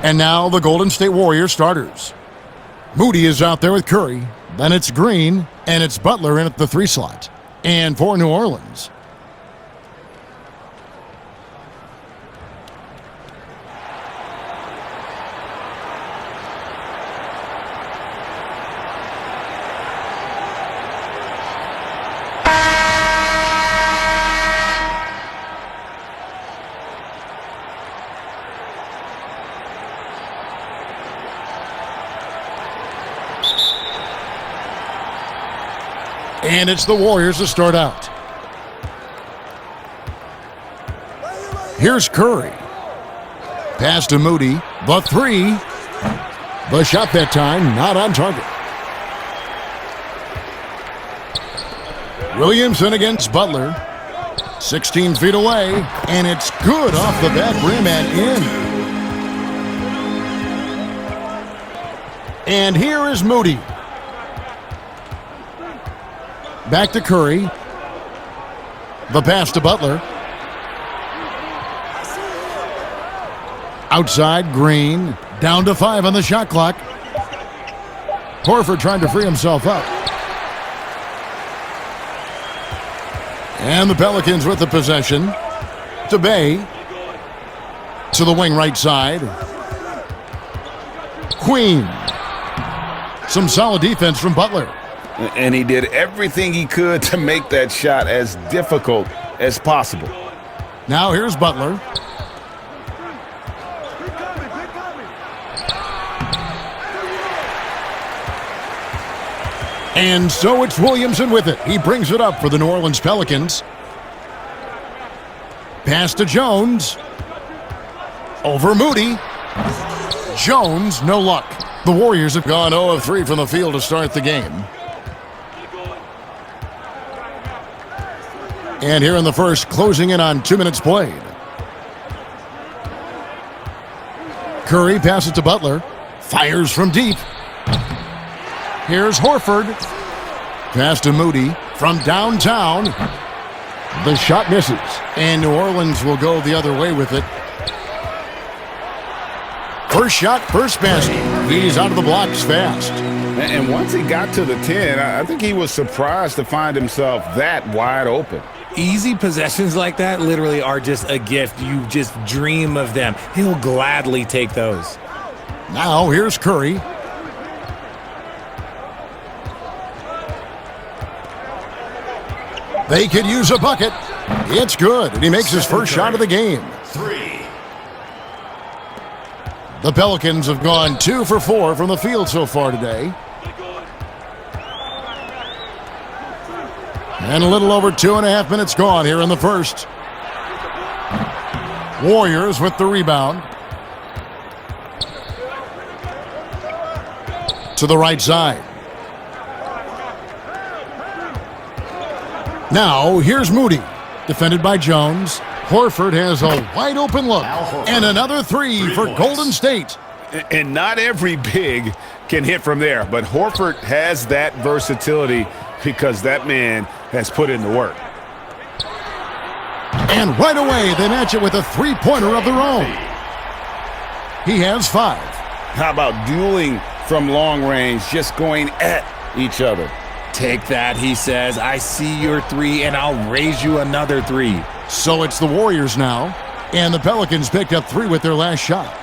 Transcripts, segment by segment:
And now the Golden State Warriors starters. Moody is out there with Curry. Then it's Green, and it's Butler in at the 3 slot. And for New Orleans, and it's the Warriors to start out. Here's Curry. Pass to Moody. The 3. The shot that time not on target. Williamson against Butler. 16 feet away. And it's good off the back rim and in. And here is Moody. Back to Curry. The pass to Butler. Outside, Green. Down to 5 on the shot clock. Horford trying to free himself up. And the Pelicans with the possession. To Bay. To the wing right side. Queen. Some solid defense from Butler. And he did everything he could to make that shot as difficult as possible. Now here's Butler. And so it's Williamson with it. He brings it up for the New Orleans Pelicans. Pass to Jones. Over Moody. Jones, no luck. The Warriors have gone 0 of 3 from the field to start the game. And here in the first, closing in on 2 minutes played. Curry passes to Butler. Fires from deep. Here's Horford. Pass to Moody from downtown. The shot misses. And New Orleans will go the other way with it. First shot, first basket. He's out of the blocks fast. And once he got to the 10, I think he was surprised to find himself that wide open. Easy possessions like that literally are just a gift. You just dream of them. He'll gladly take those. Now here's Curry. They could use a bucket. It's good, and he makes his first shot of the game. 3. The Pelicans have gone 2 for 4 from the field so far today. And a little over 2.5 minutes gone here in the first. Warriors with the rebound. To the right side. Now, here's Moody. Defended by Jones. Horford has a wide open look. And another 3 for Golden State. And not every big can hit from there, but Horford has that versatility because that man has put in the work. And right away, they match it with a 3-pointer of their own. He has 5. How about dueling from long range, just going at each other? Take that, he says. I see your 3, and I'll raise you another 3. So it's the Warriors now, and the Pelicans picked up 3 with their last shot.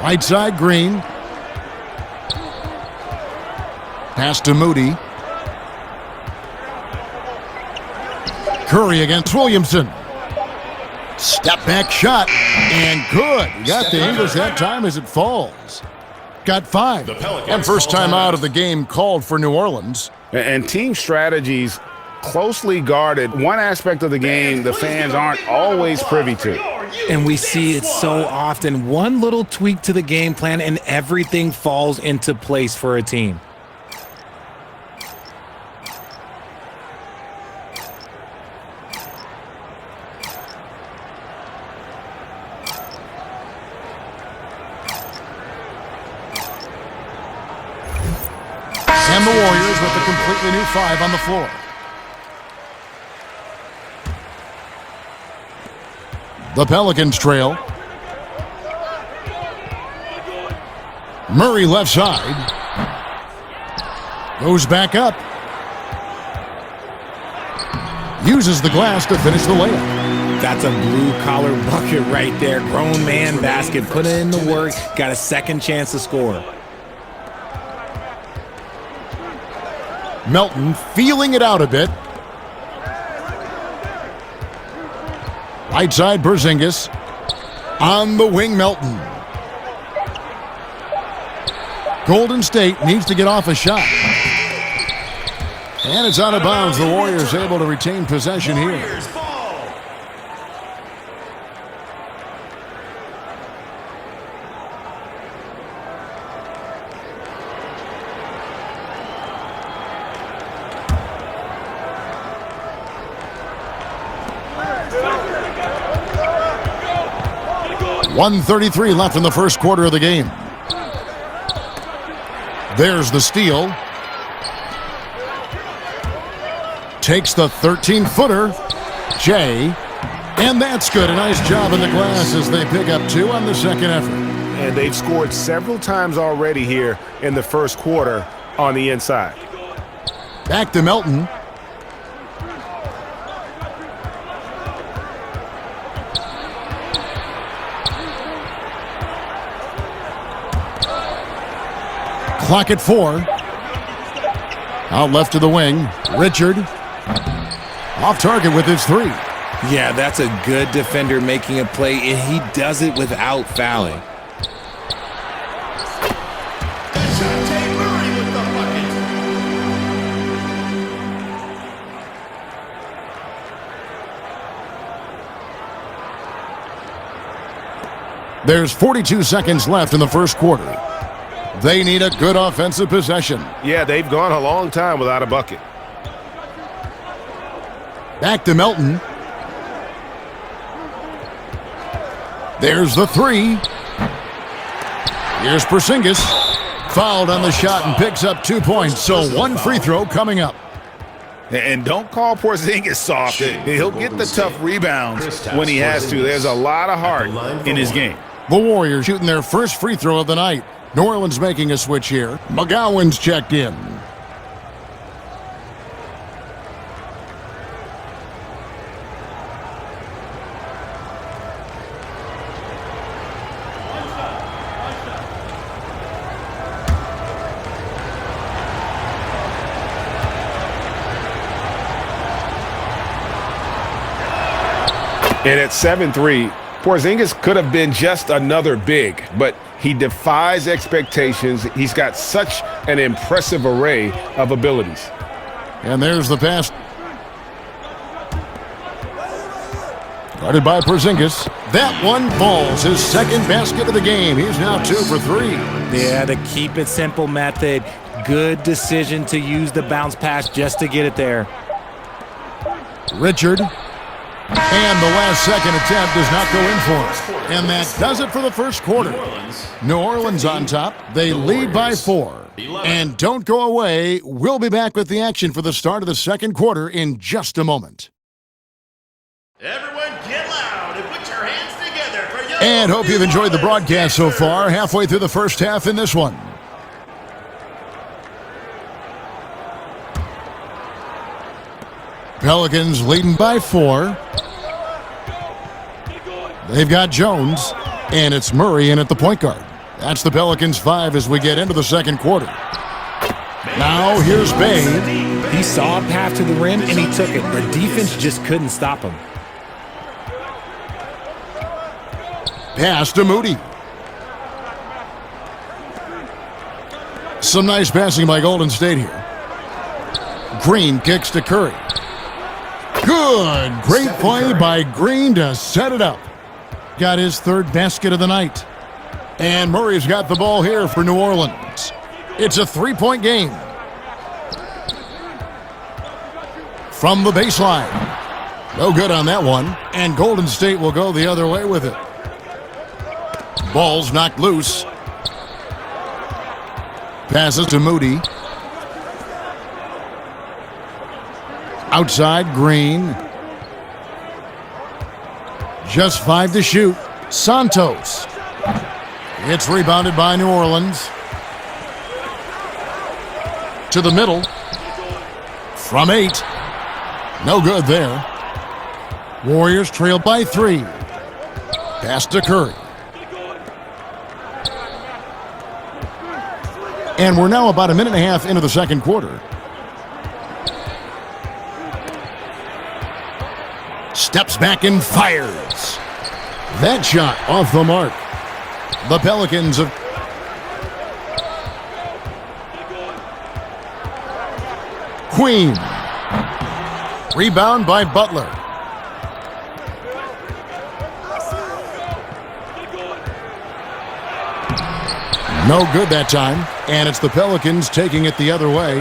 Right side, Green. Pass to Moody. Curry against Williamson. Step back shot, and good. Got the English that time as it falls. Got 5. And first time out of the game called for New Orleans. And team strategies closely guarded. One aspect of the game the fans aren't always privy to. And we see it so often. One little tweak to the game plan and everything falls into place for a team. And the Warriors with a completely new 5 on the floor. The Pelicans trail. Murray left side. Goes back up. Uses the glass to finish the layup. That's a blue-collar bucket right there. Grown man basket. Put in the work. Got a second chance to score. Melton feeling it out a bit. Right side, Porzingis. On the wing, Melton. Golden State needs to get off a shot. And it's out of bounds. The Warriors able to retain possession here. .133 left in the first quarter of the game. There's the steal. Takes the 13-footer. Jay. And that's good. A nice job in the glass as they pick up 2 on the second effort. And they've scored several times already here in the first quarter on the inside. Back to Melton. Clock at 4. Out left to the wing. Richard. Off target with his 3. Yeah, that's a good defender making a play, and he does it without fouling. There's 42 seconds left in the first quarter. They need a good offensive possession. Yeah, they've gone a long time without a bucket. Back to Melton. There's the 3. Here's Porzingis. Fouled on the shot and picks up 2 points. So 1 free throw coming up. And don't call Porzingis soft. He'll get the tough rebounds when he has to. There's a lot of heart in his game. The Warriors shooting their first free throw of the night. New Orleans making a switch here. McGowan's checked in. And at 7-3, Porzingis could have been just another big, but he defies expectations. He's got such an impressive array of abilities. And there's the pass. Guarded by Porzingis. That one falls. His second basket of the game. He's now 2 for 3. Yeah, the keep it simple method. Good decision to use the bounce pass just to get it there. Richard. And the last second attempt does not go in for it. And that does it for the first quarter. New Orleans on top. They lead by 4. And don't go away. We'll be back with the action for the start of the second quarter in just a moment. Everyone get loud and put your hands together for your And hope you've enjoyed the broadcast so far. Halfway through the first half in this one. Pelicans leading by 4. They've got Jones, and it's Murray in at the point guard. That's the Pelicans 5 as we get into the second quarter. Now here's Bay. He saw a path to the rim, and he took it. The defense just couldn't stop him. Pass to Moody. Some nice passing by Golden State here. Green kicks to Curry. Good. Great play by Green to set it up. Got his 3rd basket of the night. And Murray's got the ball here for New Orleans. It's a 3-point game. From the baseline. No good on that one. And Golden State will go the other way with it. Ball's knocked loose. Passes to Moody. Outside, Green. Just 5 to shoot. Santos. It's rebounded by New Orleans. To the middle. From 8. No good there. Warriors trail by 3. Pass to Curry. And we're now about a minute and a half into the second quarter. Steps back and fires. That shot off the mark. The Pelicans have... Queen. Rebound by Butler. No good that time. And it's the Pelicans taking it the other way.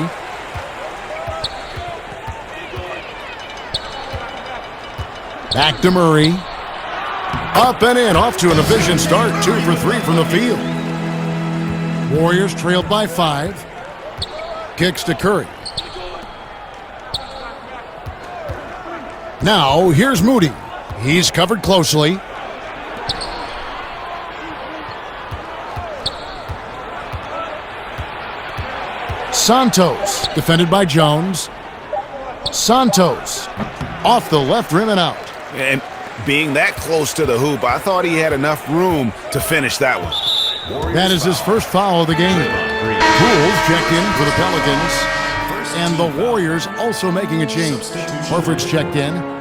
Back to Murray. Up and in. Off to an efficient start. 2 for 3 from the field. Warriors trailed by 5. Kicks to Curry. Now, here's Moody. He's covered closely. Santos, defended by Jones. Santos, off the left rim and out. And being that close to the hoop, I thought he had enough room to finish that one. That is his first foul of the game. Poole's checked in for the Pelicans. And the Warriors also making a change. Horford's checked in.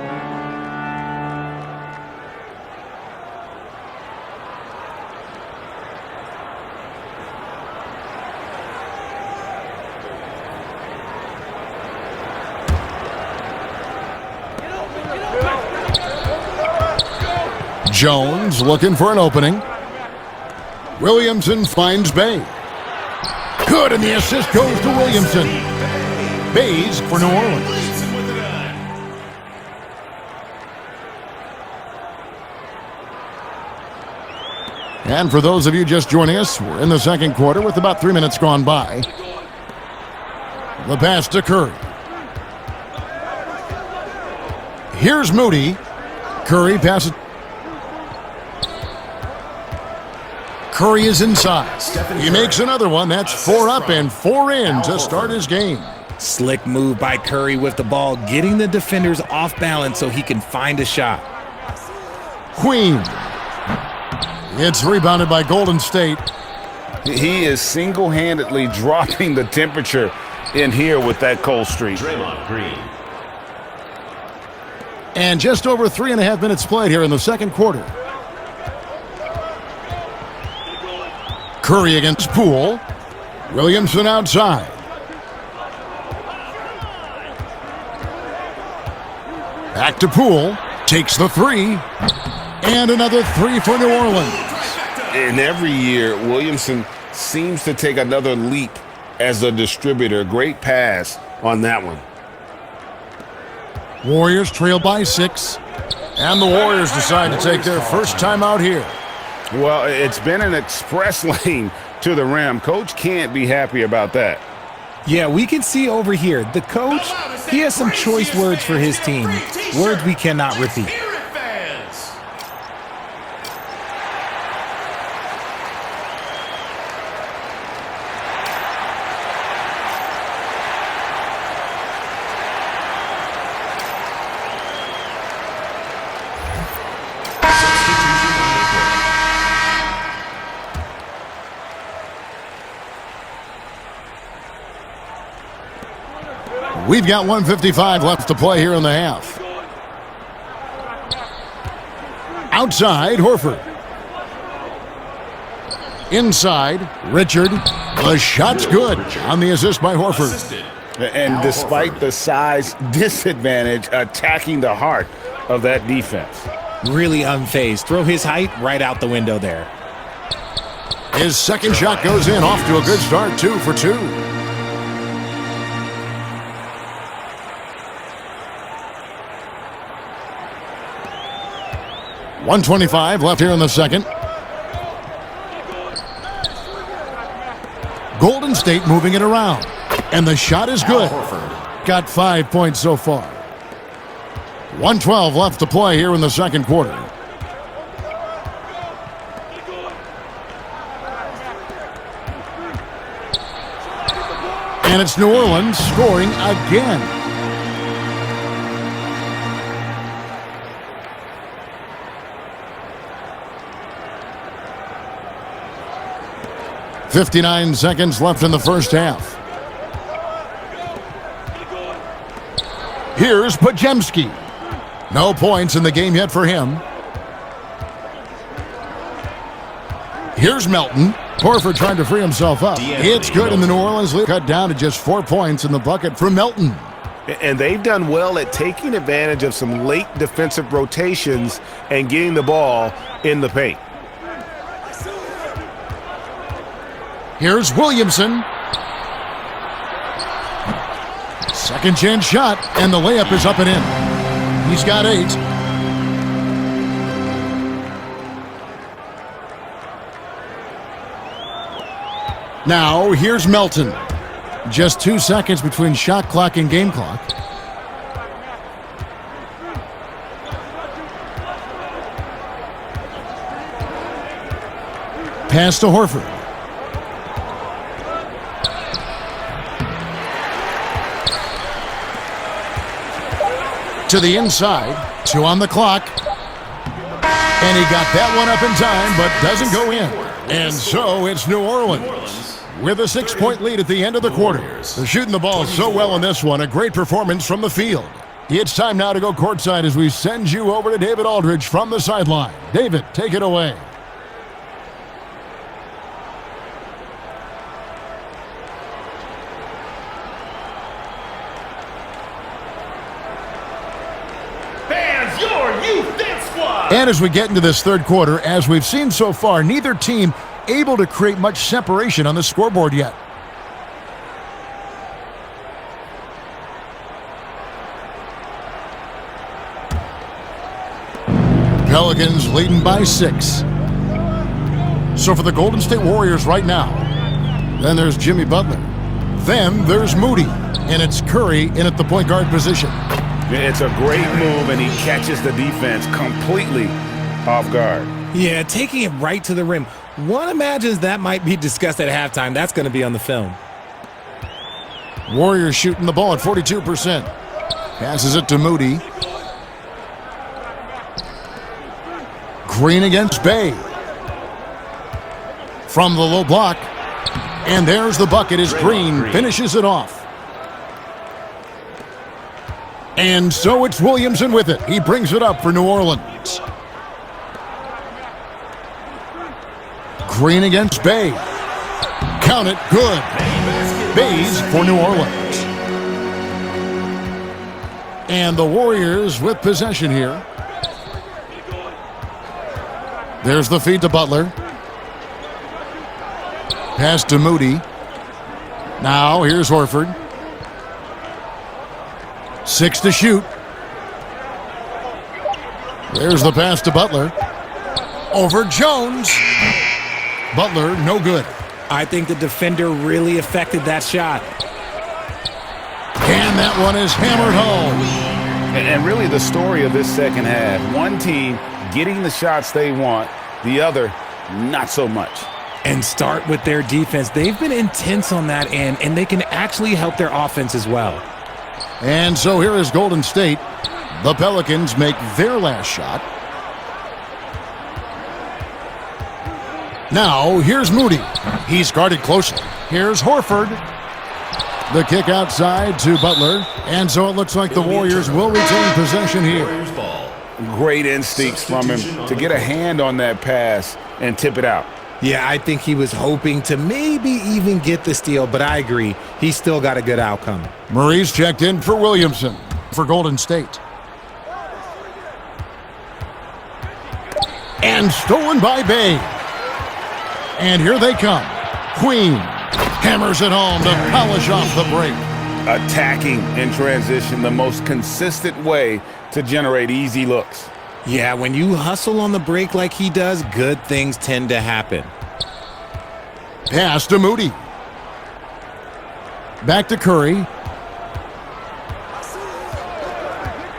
Jones looking for an opening. Williamson finds Bay. Good, and the assist goes to Williamson. Bays for New Orleans. And for those of you just joining us, we're in the second quarter with about 3 minutes gone by. The pass to Curry. Here's Moody. Curry passes. Curry is inside. He makes another one. That's 4 up and 4 in to start his game. Slick move by Curry with the ball, getting the defenders off balance so he can find a shot. Queen. It's rebounded by Golden State. He is single-handedly dropping the temperature in here with that cold streak. Draymond Green. And just over 3.5 minutes played here in the second quarter. Curry against Poole. Williamson outside. Back to Poole. Takes the 3. And another 3 for New Orleans. And every year, Williamson seems to take another leap as a distributor. Great pass on that one. Warriors trail by 6. And the Warriors decide to take their first time out here. Well, it's been an express lane to the rim. Coach can't be happy about that. Yeah, we can see over here, the coach, he has some choice words for his team. Words we cannot repeat. We've got 1:55 left to play here in the half. Outside, Horford. Inside, Richard. The shot's good on the assist by Horford. And despite the size disadvantage, attacking the heart of that defense. Really unfazed. Throw his height right out the window there. His second shot goes in, off to a good start, 2 for 2. .125 left here in the second. Golden State moving it around. And the shot is good. Got 5 points so far. 1:12 left to play here in the second quarter. And it's New Orleans scoring again. "59 seconds left in the first half. Here's Pajemski. No points in the game yet for him. Here's Melton. Horford trying to free himself up. It's good, and the New Orleans lead cut down to just 4 points in the bucket for Melton. And they've done well at taking advantage of some late defensive rotations and getting the ball in the paint. Here's Williamson. Second chance shot, and the layup is up and in. He's got 8. Now, here's Melton. Just 2 seconds between shot clock and game clock. Pass to Horford. To the inside. 2 on the clock. And he got that one up in time, but doesn't go in. And so it's New Orleans with a 6-point lead at the end of the quarter. They're shooting the ball so well in this one. A great performance from the field. It's time now to go courtside as we send you over to David Aldridge from the sideline. David, take it away. And as we get into this third quarter, as we've seen so far, neither team able to create much separation on the scoreboard yet. Pelicans leading by 6. So for the Golden State Warriors right now, then there's Jimmy Butler. Then there's Moody. And it's Curry in at the point guard position. It's a great move, and he catches the defense completely off guard. Yeah, taking it right to the rim. One imagines that might be discussed at halftime. That's going to be on the film. Warriors shooting the ball at 42%. Passes it to Moody. Green against Bay. From the low block. And there's the bucket as Green finishes it off. And so it's Williamson with it. He brings it up for New Orleans. Green against Bay. Count it, good. Bay's for New Orleans. And the Warriors with possession here. There's the feed to Butler. Pass to Moody. Now here's Horford. 6 to shoot. There's the pass to Butler. Over Jones. Butler, no good. I think the defender really affected that shot. And that one is hammered home. And really the story of this second half, one team getting the shots they want, the other not so much. And start with their defense. They've been intense on that end, and they can actually help their offense as well. And so here is Golden State. The Pelicans make their last shot. Now, here's Moody. He's guarded closely. Here's Horford. The kick outside to Butler. And so it looks like the Warriors will retain possession here. Great instincts from him to get a hand on that pass and tip it out. Yeah, I think he was hoping to maybe even get the steal, but I agree. He still got a good outcome. Murray's checked in for Williamson for Golden State. And stolen by Bay. And here they come. Queen hammers it home to polish off the break. Attacking in transition, the most consistent way to generate easy looks. Yeah, when you hustle on the break like he does, good things tend to happen. Pass to Moody. Back to Curry.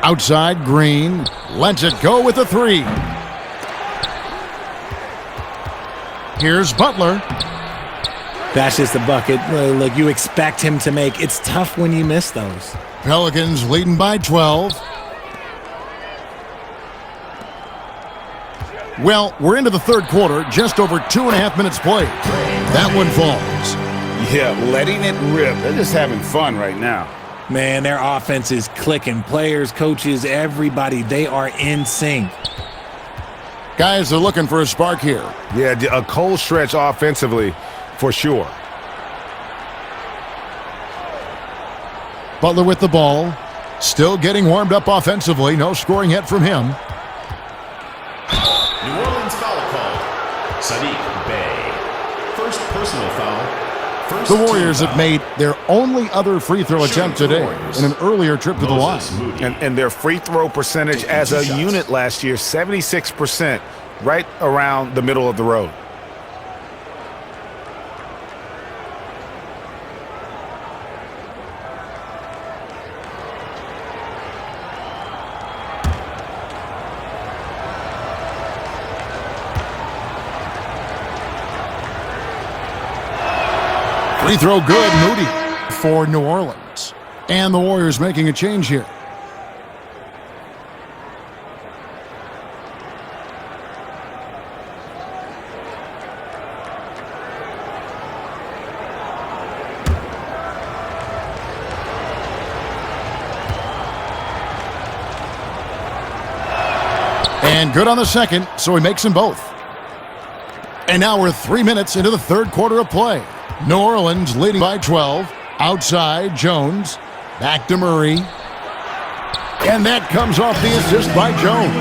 Outside, Green. Lets it go with a 3. Here's Butler. That's just a bucket like you expect him to make. It's tough when you miss those. Pelicans leading by 12. Well, we're into the third quarter, just over 2.5 minutes played. That one falls. Yeah, letting it rip. They're just having fun right now. Man, their offense is clicking. Players, coaches, everybody, they are in sync. Guys are looking for a spark here. Yeah, a cold stretch offensively for sure. Butler with the ball. Still getting warmed up offensively. No scoring yet from him. New Orleans foul call. Sadiq Bey. First personal foul. First The Warriors team have foul. made their only other free throw attempt today in an earlier trip to the line. Moses Moody. And their free throw percentage as a shots. unit last year, 76%, right around the middle of the road. Free throw good, Moody for New Orleans. And the Warriors making a change here. And good on the second, so he makes them both. And now we're 3 minutes into the third quarter of play. New Orleans leading by 12. Outside, Jones. Back to Murray. And that comes off the assist by Jones.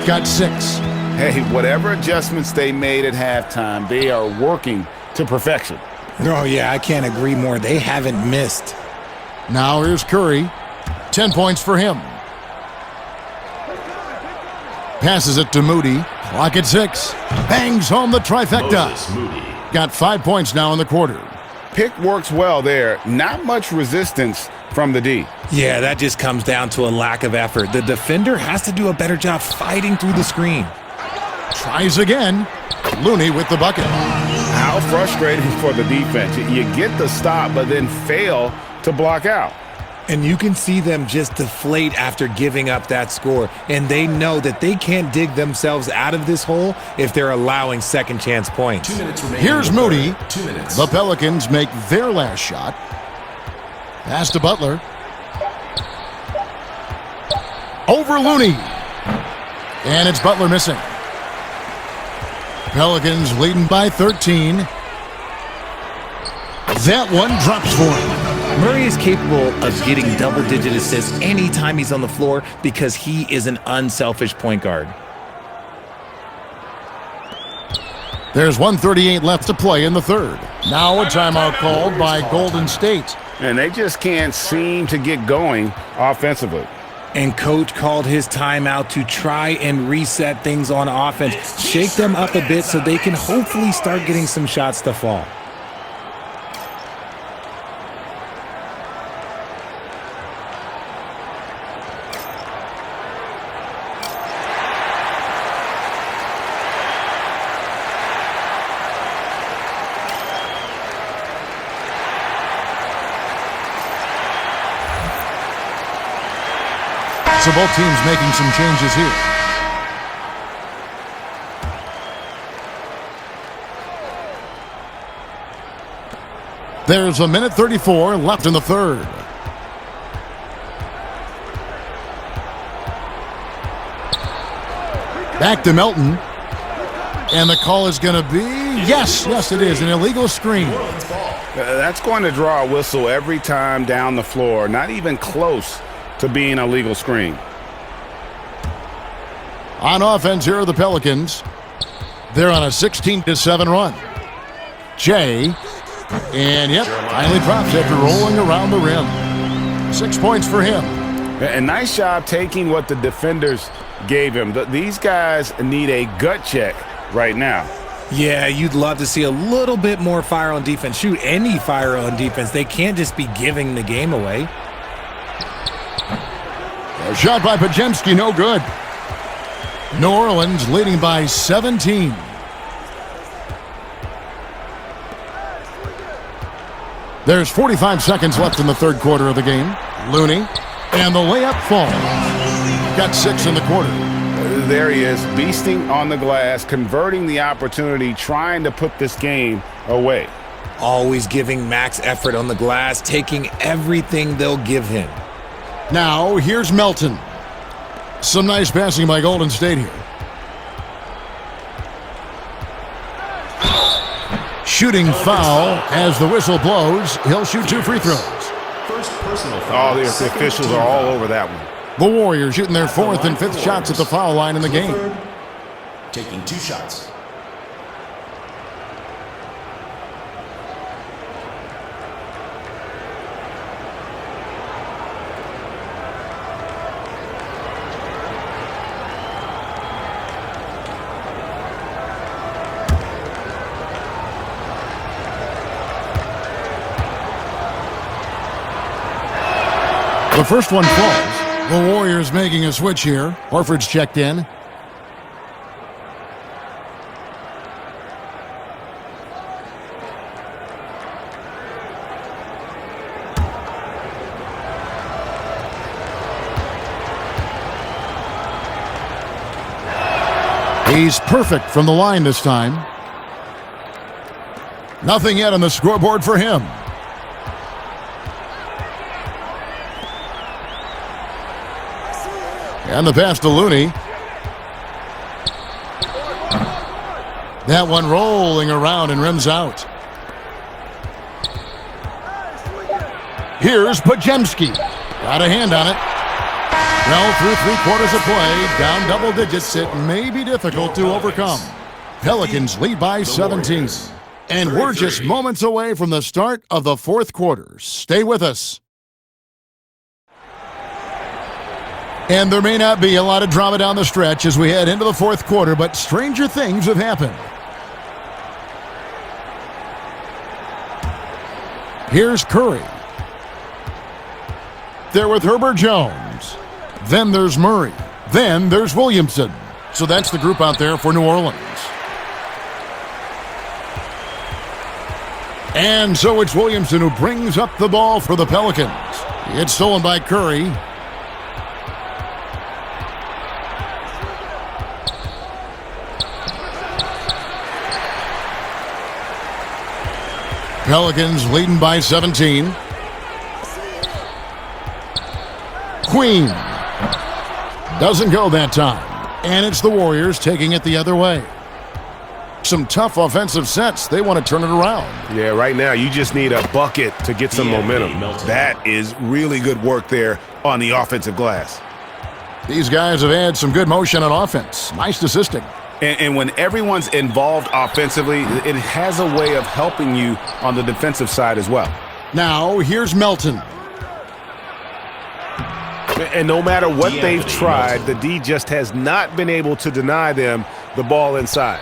Got 6. Hey, whatever adjustments they made at halftime, they are working to perfection. Oh, yeah, I can't agree more. They haven't missed. Now here's Curry. 10 points for him. Passes it to Moody. Clock at 6. Bangs home the trifecta. Moses Moody. Got 5 points now in the quarter. Pick works well there. Not much resistance from the D. Yeah, that just comes down to a lack of effort. The defender has to do a better job fighting through the screen. Tries again. Looney with the bucket. How frustrating for the defense. You get the stop, but then fail to block out. And you can see them just deflate after giving up that score. And they know that they can't dig themselves out of this hole if they're allowing second chance points. 2 minutes remaining. Here's in the Moody. third. 2 minutes. The Pelicans make their last shot. Pass to Butler. Over Looney. And it's Butler missing. Pelicans leading by 13. That one drops for him. Murray is capable of getting double-digit assists anytime he's on the floor because he is an unselfish point guard. There's 1:38 left to play in the third. Now a timeout called by Golden State. And they just can't seem to get going offensively. And coach called his timeout to try and reset things on offense, shake them up a bit so they can hopefully start getting some shots to fall. So both teams making some changes here. There's 1:34 left in the third. Back to Melton. And the call is going to be, yes, it is, an illegal screen. That's going to draw a whistle every time down the floor. Not even close to being a legal screen. On offense, here are the Pelicans. They're on a 16-7 run. Jay, and yep, finally drops after rolling around the rim. 6 points for him. A nice job taking what the defenders gave him. These guys need a gut check right now. Yeah, you'd love to see a little bit more fire on defense. Shoot, any fire on defense. They can't just be giving the game away. A shot by Pajemski, no good. New Orleans leading by 17. There's 45 seconds left in the third quarter of the game. Looney, and the layup falls. Got 6 in the quarter. There he is, beasting on the glass, converting the opportunity, trying to put this game away. Always giving max effort on the glass, taking everything they'll give him. Now, here's Melton. Some nice passing by Golden State here. Shooting foul as the whistle blows. He'll shoot 2 free throws. First personal foul. Oh, the officials are all over that one. The Warriors shooting their 4th and 5th shots at the foul line in the game. Taking 2 shots. The first one falls. The Warriors making a switch here. Horford's checked in. He's perfect from the line this time. Nothing yet on the scoreboard for him. And the pass to Looney. That one rolling around and rims out. Here's Pajemski. Got a hand on it. Well, through 3 quarters of play, down double digits, it may be difficult to overcome. Pelicans lead by 17. And we're just moments away from the start of the 4th quarter. Stay with us. And there may not be a lot of drama down the stretch as we head into the 4th quarter, but stranger things have happened. Here's Curry. There with Herbert Jones. Then there's Murray. Then there's Williamson. So that's the group out there for New Orleans. And so it's Williamson who brings up the ball for the Pelicans. It's stolen by Curry. Pelicans leading by 17. Queen. Doesn't go that time. And it's the Warriors taking it the other way. Some tough offensive sets. They want to turn it around. Yeah, right now you just need a bucket to get some momentum. That is really good work there on the offensive glass. These guys have had some good motion on offense. Nice assisting. And when everyone's involved offensively, it has a way of helping you on the defensive side as well. Now, here's Melton. And no matter what they've tried, the D just has not been able to deny them the ball inside.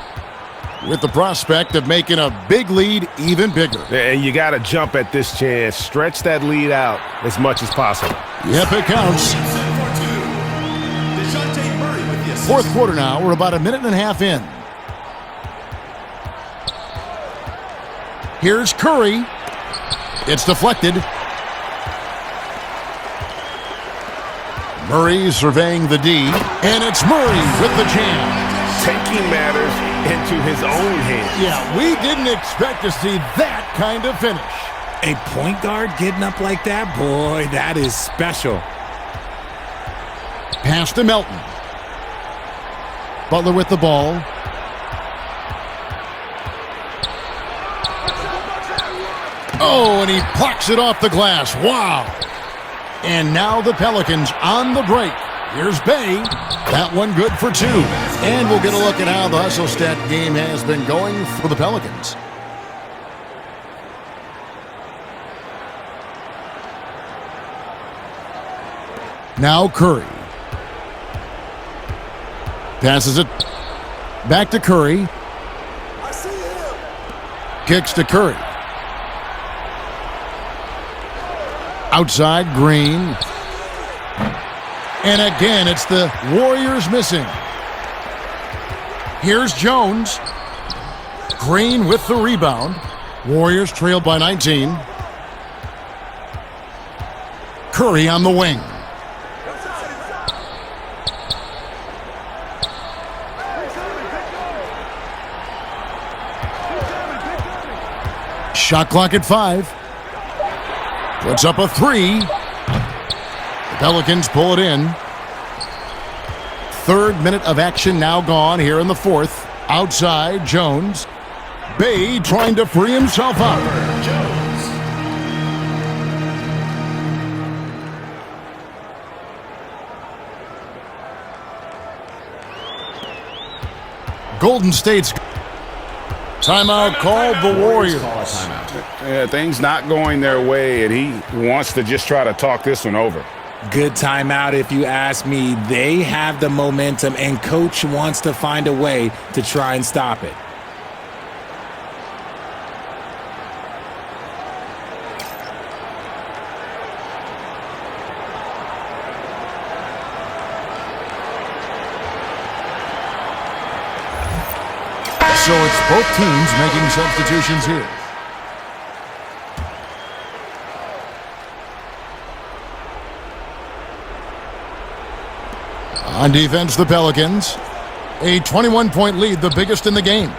With the prospect of making a big lead even bigger. And you got to jump at this chance. Stretch that lead out as much as possible. Yep, it counts. 4th quarter now. We're about a minute and a half in. Here's Curry. It's deflected. Murray surveying the D. And it's Murray with the jam. Taking matters into his own hands. Yeah, we didn't expect to see that kind of finish. A point guard getting up like that? Boy, that is special. Pass to Melton. Butler with the ball. Oh, and he plucks it off the glass. Wow. And now the Pelicans on the break. Here's Bay. That one good for 2. And we'll get a look at how the hustle stat game has been going for the Pelicans. Now Curry. Passes it back to Curry. Kicks to Curry. Outside, Green. And again, it's the Warriors missing. Here's Jones. Green with the rebound. Warriors trailed by 19. Curry on the wing. Shot clock at 5. Puts up a 3. The Pelicans pull it in. Third minute of action now gone here in the fourth. Outside, Jones. Bay trying to free himself up. Jones. Golden State's timeout called the Warriors. Call a timeout. Yeah, things not going their way, and he wants to just try to talk this one over. Good timeout if you ask me. They have the momentum, and coach wants to find a way to try and stop it. So it's both teams making substitutions here. On defense, the Pelicans. A 21-point lead, the biggest in the game.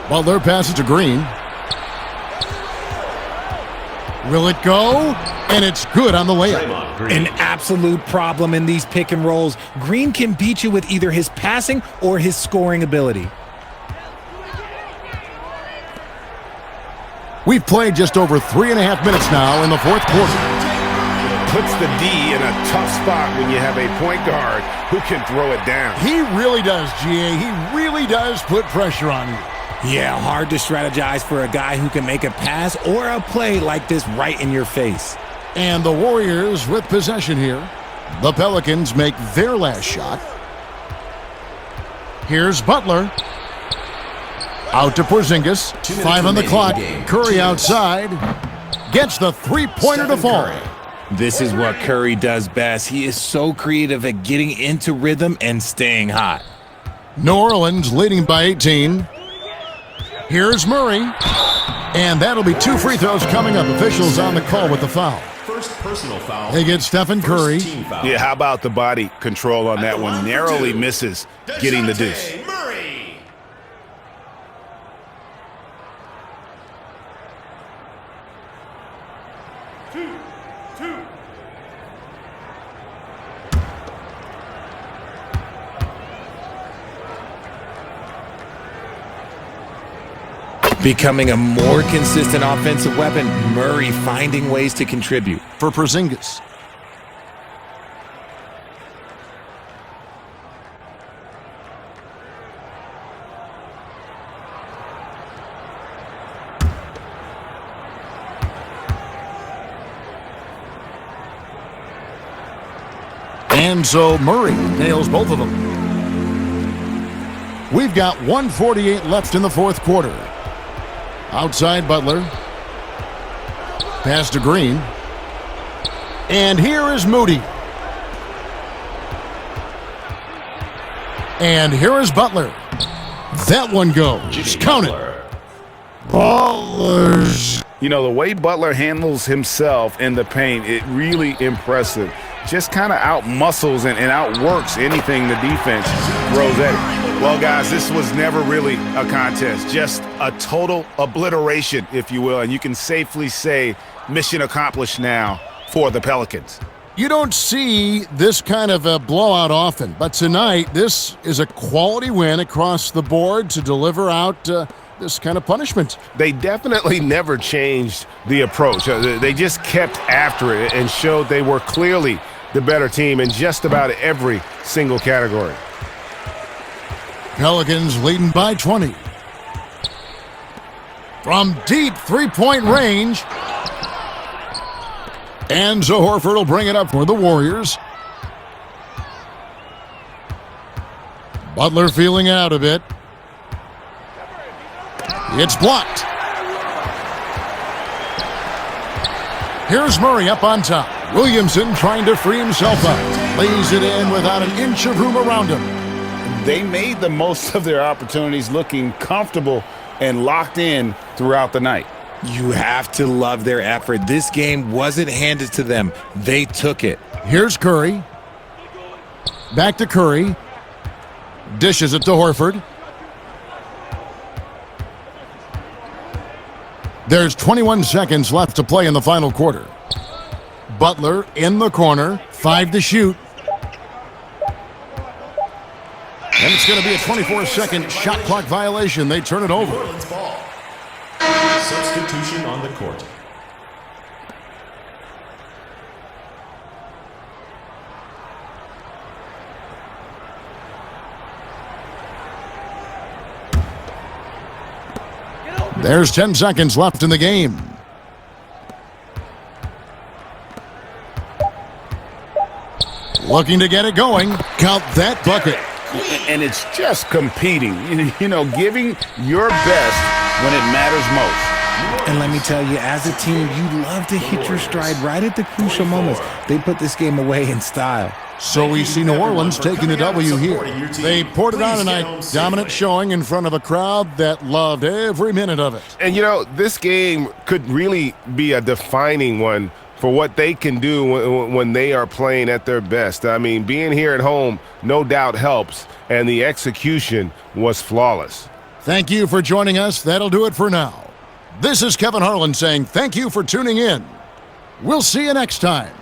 Butler passes to Green. Will it go? And it's good on the layup. An absolute problem in these pick and rolls. Green can beat you with either his passing or his scoring ability. We've played just over 3.5 minutes now in the fourth quarter. Puts the D in a tough spot when you have a point guard who can throw it down. He really does, GA. He really does put pressure on you. Yeah, hard to strategize for a guy who can make a pass or a play like this right in your face. And the Warriors with possession here. The Pelicans make their last shot. Here's Butler. Out to Porzingis. 5 on the clock. Curry outside. Gets the three-pointer to fall. This is what Curry does best. He is so creative at getting into rhythm and staying hot. New Orleans leading by 18. Here's Murray. And that'll be 2 free throws coming up. Officials on the call with the foul. First personal foul. They get Stephen Curry. Yeah, how about the body control on that one? Narrowly misses getting the deuce. Murray. Becoming a more consistent offensive weapon, Murray finding ways to contribute. For Porzingis. And so Murray nails both of them. We've got 1:48 left in the fourth quarter. Outside Butler. Pass to Green. And here is Moody. And here is Butler. That one goes. Count it. Ballers. You know, the way Butler handles himself in the paint, it really impressive. Just kind of out-muscles and outworks anything the defense throws at him. Well, guys, this was never really a contest. Just a total obliteration, if you will. And you can safely say mission accomplished now for the Pelicans. You don't see this kind of a blowout often, but tonight this is a quality win across the board to deliver out this kind of punishment. They definitely never changed the approach. They just kept after it and showed they were clearly the better team in just about every single category. Pelicans leading by 20. From deep three-point range. And so Horford will bring it up for the Warriors. Butler feeling out a bit. It's blocked. Here's Murray up on top. Williamson trying to free himself up. Lays it in without an inch of room around him. They made the most of their opportunities, looking comfortable and locked in throughout the night. You have to love their effort. This game wasn't handed to them. They took it. Here's Curry. Back to Curry. Dishes it to Horford. There's 21 seconds left to play in the final quarter. Butler in the corner. 5 to shoot. And it's going to be a 24-second shot clock violation. They turn it over. Orleans ball. Substitution on the court. There's 10 seconds left in the game. Looking to get it going. Count that bucket. And it's just competing, giving your best when it matters most. And let me tell you, as a team, you love to hit your stride right at the crucial moments. They put this game away in style. So we see New Orleans taking the W here. They poured it on tonight. Dominant showing in front of a crowd that loved every minute of it. And, this game could really be a defining one for what they can do when they are playing at their best. I mean, being here at home no doubt helps, and the execution was flawless. Thank you for joining us. That'll do it for now. This is Kevin Harlan saying thank you for tuning in. We'll see you next time.